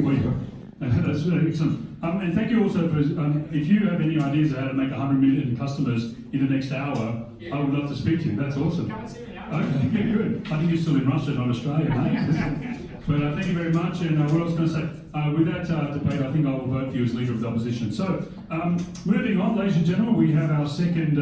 think that's really excellent. And thank you also for, if you have any ideas of how to make 100 million customers in the next hour, I would love to speak to you. That's awesome. Okay, good. I think you're still in Russia, not Australia, mate. But thank you very much. And what I was going to say, with that debate, I think I will vote for you as Leader of the Opposition. So, moving on, ladies and gentlemen, we have our second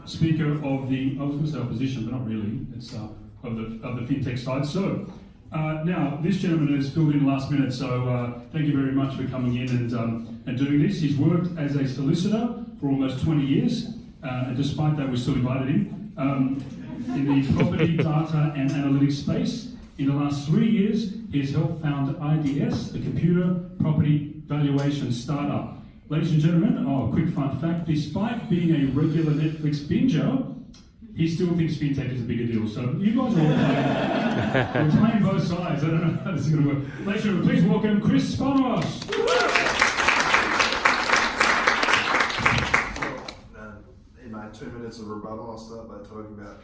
speaker of the, I was going to say opposition, but not really. It's of the fintech side. So, now, this gentleman has filled in last minute, so thank you very much for coming in and doing this. He's worked as a solicitor for almost 20 years, and despite that, we still invited him, in the property, data, and analytics space. In the last 3 years, he has helped found IDS, a computer property valuation startup. Ladies and gentlemen, quick fun fact, despite being a regular Netflix binger, he still thinks fintech is a bigger deal. So you guys are all playing both sides. I don't know how this is going to work. Ladies and gentlemen, please welcome Chris Spanos. In my 2 minutes of rebuttal, I'll start by talking about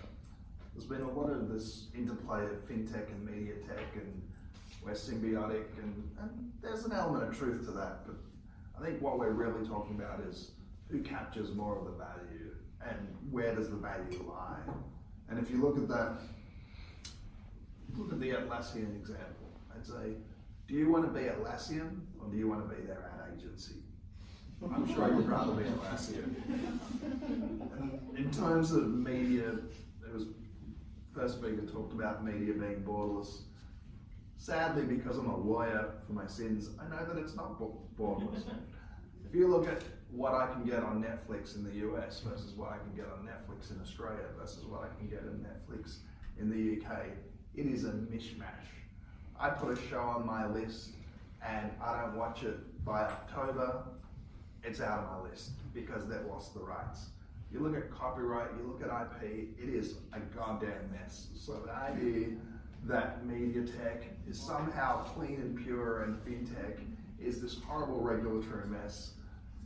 there's been a lot of this interplay of fintech and media tech, and we're symbiotic, and there's an element of truth to that. But I think what we're really talking about is who captures more of the value and where does the value lie. And if you look at that, look at the Atlassian example. I'd say, do you want to be Atlassian or do you want to be their ad agency? I'm sure you'd rather be Atlassian. And in terms of media, there was first speaker talked about media being borderless. Sadly, because I'm a lawyer for my sins, I know that it's not borderless. If you look at what I can get on Netflix in the US versus what I can get on Netflix in Australia versus what I can get on Netflix in the UK, it is a mishmash. I put a show on my list and I don't watch it by October, it's out of my list because they've lost the rights. You look at copyright, you look at IP, it is a goddamn mess. So the idea that media tech is somehow clean and pure and fintech is this horrible regulatory mess,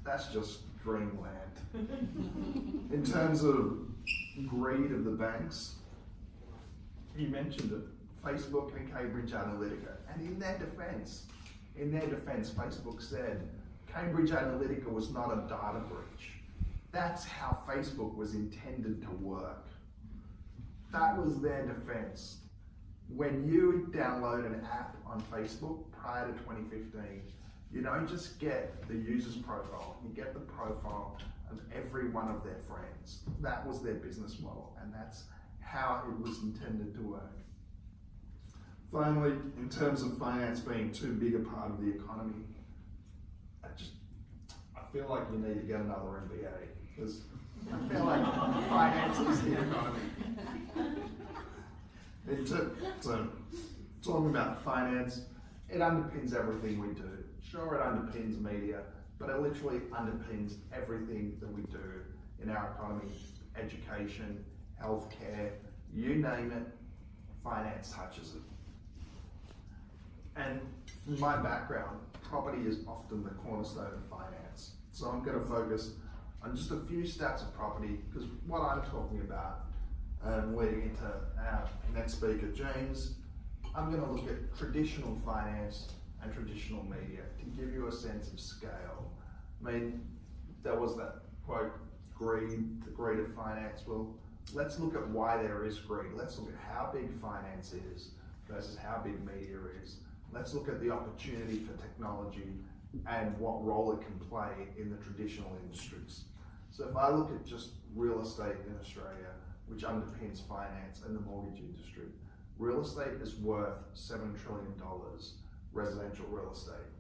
that's just dreamland. In terms of greed of the banks, you mentioned it, Facebook and Cambridge Analytica, and in their defense, Facebook said Cambridge Analytica was not a data breach. That's how Facebook was intended to work. That was their defense. When you download an app on Facebook prior to 2015, you don't just get the user's profile, you get the profile of every one of their friends. That was their business model, and that's how it was intended to work. Finally, in terms of finance being too big a part of the economy, I feel like you need to get another MBA, because I feel like finance is the economy. So, talking about finance, it underpins everything we do. Sure, it underpins media, but it literally underpins everything that we do in our economy. Education, healthcare, you name it, finance touches it. And from my background, property is often the cornerstone of finance. So I'm going to focus on just a few stats of property, because what I'm talking about, leading into our next speaker, James, I'm going to look at traditional finance and traditional media to give you a sense of scale. I mean, there was that quote, greed, the greed of finance. Well, let's look at why there is greed. Let's look at how big finance is versus how big media is. Let's look at the opportunity for technology and what role it can play in the traditional industries. So if I look at just real estate in Australia, which underpins finance and the mortgage industry, real estate is worth $7 trillion, residential real estate.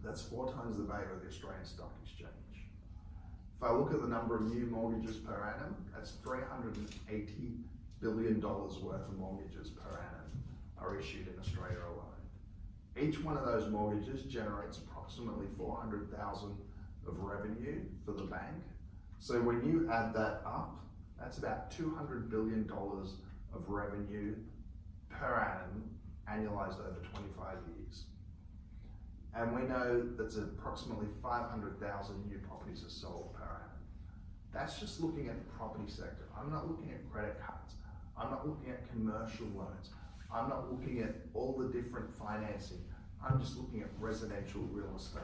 That's 4 times the value of the Australian Stock Exchange. If I look at the number of new mortgages per annum, that's $380 billion worth of mortgages per annum are issued in Australia alone. Each one of those mortgages generates approximately 400,000 of revenue for the bank. So when you add that up, that's about $200 billion of revenue per annum, annualized over 25 years. And we know that approximately 500,000 new properties are sold per annum. That's just looking at the property sector. I'm not looking at credit cards. I'm not looking at commercial loans. I'm not looking at all the different financing. I'm just looking at residential real estate.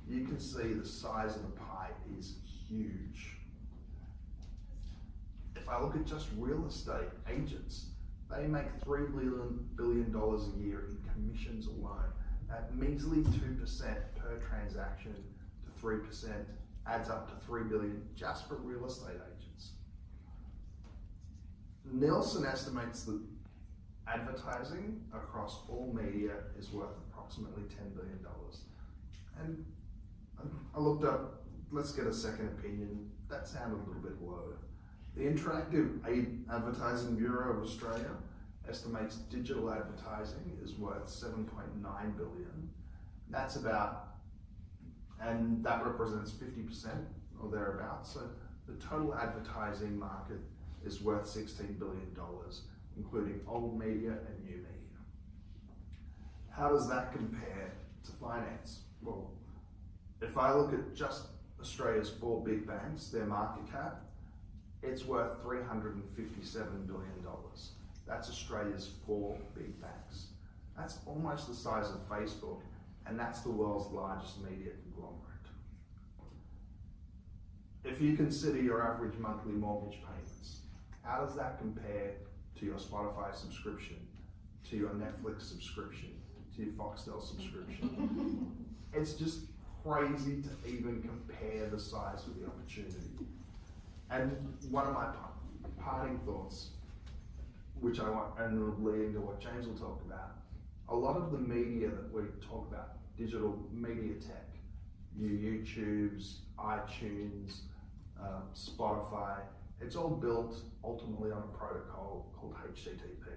You can see the size of the pie is huge. If I look at just real estate agents, they make $3 billion a year in commissions alone. At measly 2% per transaction to 3% adds up to $3 billion just for real estate agents. Nielsen estimates that advertising across all media is worth approximately $10 billion. And I looked up, let's get a second opinion. That sounded a little bit low. The Interactive Advertising Bureau of Australia estimates digital advertising is worth $7.9 billion. That's about, and that represents 50% or thereabouts. So the total advertising market is worth $16 billion, including old media and new media. How does that compare to finance? Well, if I look at just Australia's 4 big banks, their market cap, it's worth $357 billion. That's Australia's 4 big banks. That's almost the size of Facebook, and that's the world's largest media conglomerate. If you consider your average monthly mortgage payments, how does that compare to your Spotify subscription, to your Netflix subscription, to your Foxtel subscription? It's just crazy to even compare the size of the opportunity. And one of my parting thoughts, which I want, and will lead into what James will talk about, a lot of the media that we talk about, digital media tech, your YouTubes, iTunes, Spotify, it's all built ultimately on a protocol called HTTP.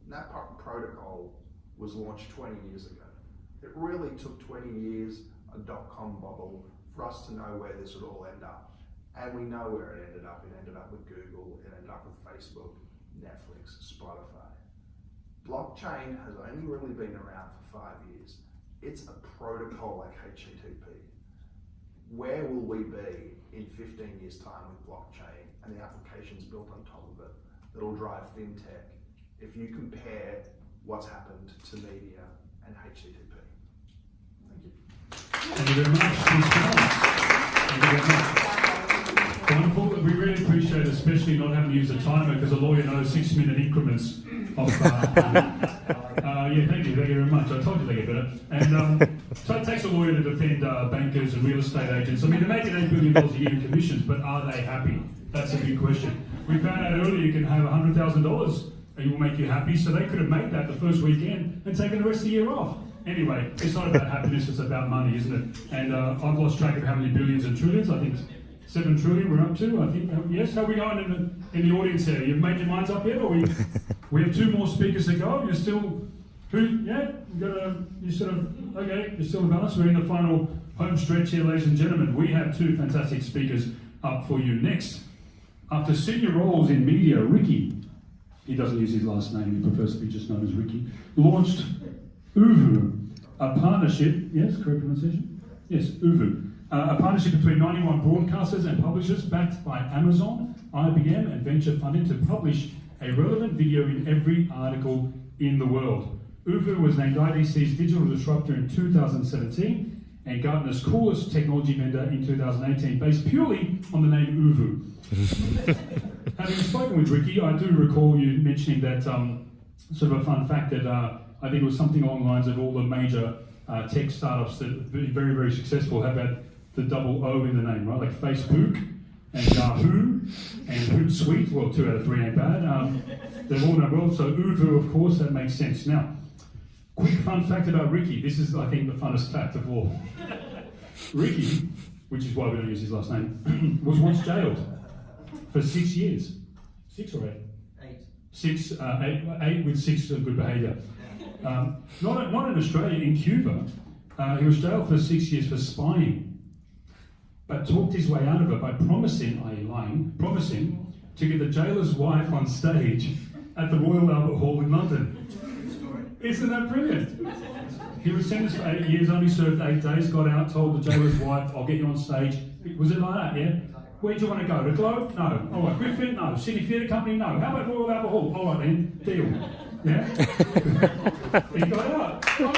And that protocol was launched 20 years ago. It really took 20 years, a dot-com bubble, for us to know where this would all end up. And we know where it ended up. It ended up with Google, it ended up with Facebook, Netflix, Spotify. Blockchain has only really been around for 5 years. It's a protocol like HTTP. Where will we be in 15 years' time with blockchain and the applications built on top of it that'll drive fintech if you compare what's happened to media and HTTP? Thank you. Thank you very much. Thank you very much. Wonderful. We really appreciate it, especially not having to use a timer because a lawyer knows 6-minute increments of. Yeah, thank you very much. I told you they get better. And so it takes a lawyer to defend bankers and real estate agents. I mean, they're making $8 billion a year in commissions, but are they happy? That's a big question. We found out earlier you can have $100,000 and it will make you happy. So they could have made that the first weekend and taken the rest of the year off. Anyway, it's not about happiness, it's about money, isn't it? And I've lost track of how many billions and trillions. I think 7 trillion we're up to, I think. Yes, how are we going in the audience here? You've made your minds up yet? Or we have 2 more speakers to go. You're still, yeah? You're still in balance. We're in the final home stretch here, ladies and gentlemen. We have 2 fantastic speakers up for you. Next, after senior roles in media, Ricky, he doesn't use his last name, he prefers to be just known as Ricky, launched Oovvuu, a partnership, yes, correct pronunciation? Yes, Oovvuu. A partnership between 91 broadcasters and publishers backed by Amazon, IBM and venture funding to publish a relevant video in every article in the world. Oovvuu was named IDC's digital disruptor in 2017 and Gartner's coolest technology vendor in 2018, based purely on the name Oovvuu. Having spoken with Ricky, I do recall you mentioning that sort of a fun fact that I think it was something along the lines of all the major tech startups that are very, very successful have had the double O in the name, right? Like Facebook and Yahoo and Hootsuite. Well, 2 out of 3 ain't bad. They've all done well. So Oovvuu, of course, that makes sense. Now, quick fun fact about Ricky. This is, I think, the funnest fact of all. Ricky, which is why we don't use his last name, was once jailed for 6 years. 6 or 8? 8. 6, 8 with 6 of good behaviour. Not in Australia, in Cuba. He was jailed for 6 years for spying, but talked his way out of it by promising to get the jailer's wife on stage at the Royal Albert Hall in London. Isn't that brilliant? He was sentenced for 8 years, only served 8 days, got out, told the jailer's wife, I'll get you on stage. Was it like that, yeah? Where do you want to go? The Globe? No. All right, Griffin? No. City Theatre Company? No. How about Royal Albert Hall? All right then, deal. Yeah? He got out. Oh,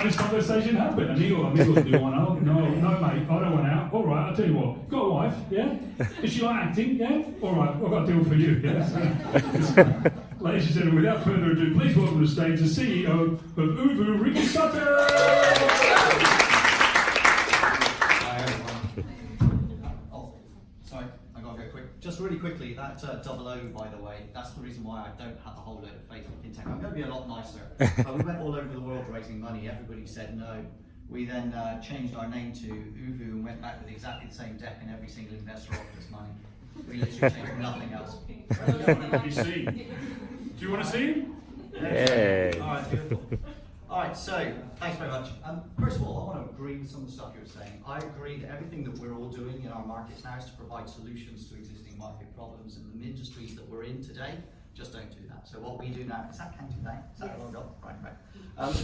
this conversation happen. Amigo do you want out? No, mate, I don't want out. All right, I'll tell you what. Got a wife, yeah? Does she like acting, yeah? All right, I've got a deal for you, yeah? Ladies and gentlemen, without further ado, please welcome to the stage the CEO of Oovvuu, Ricky Sutton. Just really quickly, that double O, by the way, that's the reason why I don't have a whole load of faith in fintech. I'm going to be a lot nicer. We went all over the world raising money. Everybody said no. We then changed our name to Oovvuu and went back with exactly the same deck, and every single investor offered us money. We literally changed nothing else. Do you want to see him? Yeah. All right, beautiful. All right, so thanks very much. First of all, I want to agree with some of the stuff you were saying. I agree that everything that we're all doing in our markets now is to provide solutions to existing market problems, and the industries that we're in today just don't do that. So what we do now, is that counting down? Is that what I've got? Right.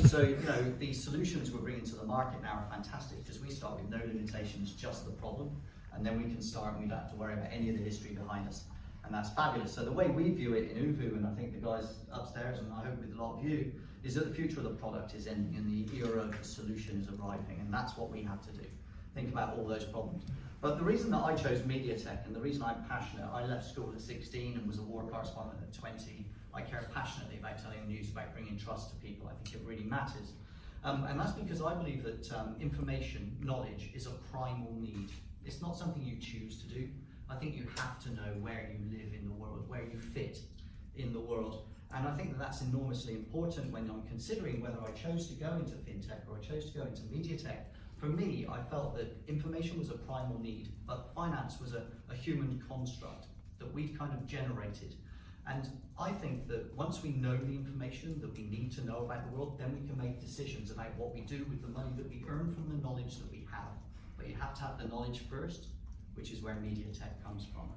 So, you know, the solutions we're bringing to the market now are fantastic because we start with no limitations, just the problem, and then we can start and we don't have to worry about any of the history behind us. And that's fabulous. So the way we view it in Oovvuu, and I think the guys upstairs, and I hope with a lot of you, is that the future of the product is ending and the era of the solution is arriving, and that's what we have to do. Think about all those problems. But the reason that I chose media tech, and the reason I'm passionate, I left school at 16 and was a war correspondent at 20. I care passionately about telling the news, about bringing trust to people. I think it really matters. And that's because I believe that information, knowledge, is a primal need. It's not something you choose to do. I think you have to know where you live in the world, where you fit in the world. And I think that that's enormously important when I'm considering whether I chose to go into fintech or I chose to go into media tech. For me, I felt that information was a primal need, but finance was a human construct that we'd kind of generated. And I think that once we know the information that we need to know about the world, then we can make decisions about what we do with the money that we earn from the knowledge that we have. But you have to have the knowledge first, which is where media tech comes from.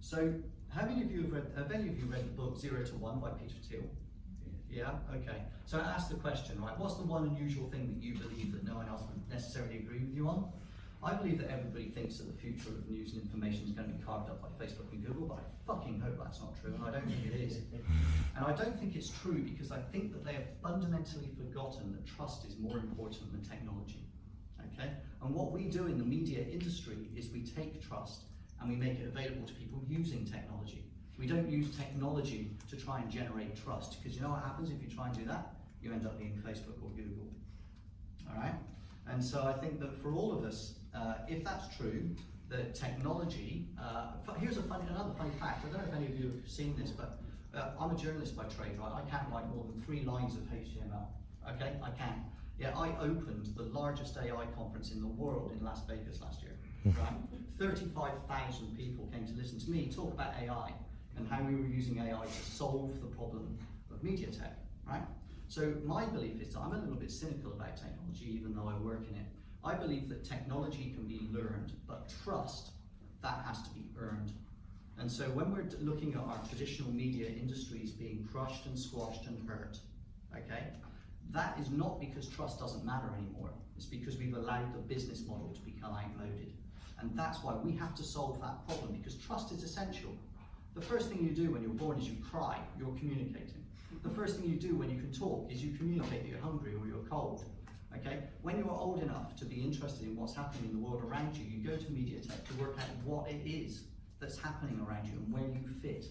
So, how many of you have any of you read the book 0 to 1 by Peter Thiel? Yeah, okay. So I asked the question, right, what's the one unusual thing that you believe that no one else would necessarily agree with you on? I believe that everybody thinks that the future of news and information is going to be carved up by Facebook and Google, but I fucking hope that's not true, and I don't think it is. And I don't think it's true because I think that they have fundamentally forgotten that trust is more important than technology. Okay? And what we do in the media industry is we take trust and we make it available to people using technology. We don't use technology to try and generate trust, because you know what happens if you try and do that? You end up being Facebook or Google. All right? And so I think that for all of us, if that's true, that technology, here's another funny fact. I don't know if any of you have seen this, but I'm a journalist by trade, right? I can't write more than 3 lines of HTML. Okay, I can. Yeah, I opened the largest AI conference in the world in Las Vegas last year. Right? 35,000 people came to listen to me talk about AI and how we were using AI to solve the problem of media tech, right? So my belief is that I'm a little bit cynical about technology, even though I work in it. I believe that technology can be learned, but trust, that has to be earned. And so when we're looking at our traditional media industries being crushed and squashed and hurt, okay, that is not because trust doesn't matter anymore. It's because we've allowed the business model to become outmoded. And that's why we have to solve that problem, because trust is essential. The first thing you do when you're born is you cry, you're communicating. The first thing you do when you can talk is you communicate that you're hungry or you're cold. Okay? When you're old enough to be interested in what's happening in the world around you, you go to media tech to work out what it is that's happening around you and where you fit.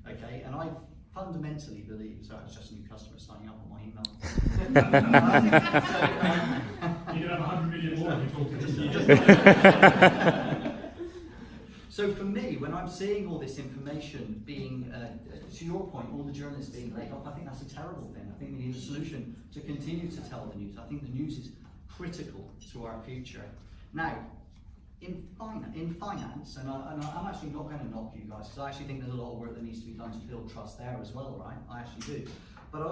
Okay? And I fundamentally believe, sorry, it's just a new customer signing up on my email. You can have 100 million more if you talk to this. So for me, when I'm seeing all this information being, to your point, all the journalists being laid off, I think that's a terrible thing. I think we need a solution to continue to tell the news. I think the news is critical to our future. Now, in finance, and I'm actually not going to knock you guys, because I actually think there's a lot of work that needs to be done to build trust there as well, right? I actually do. But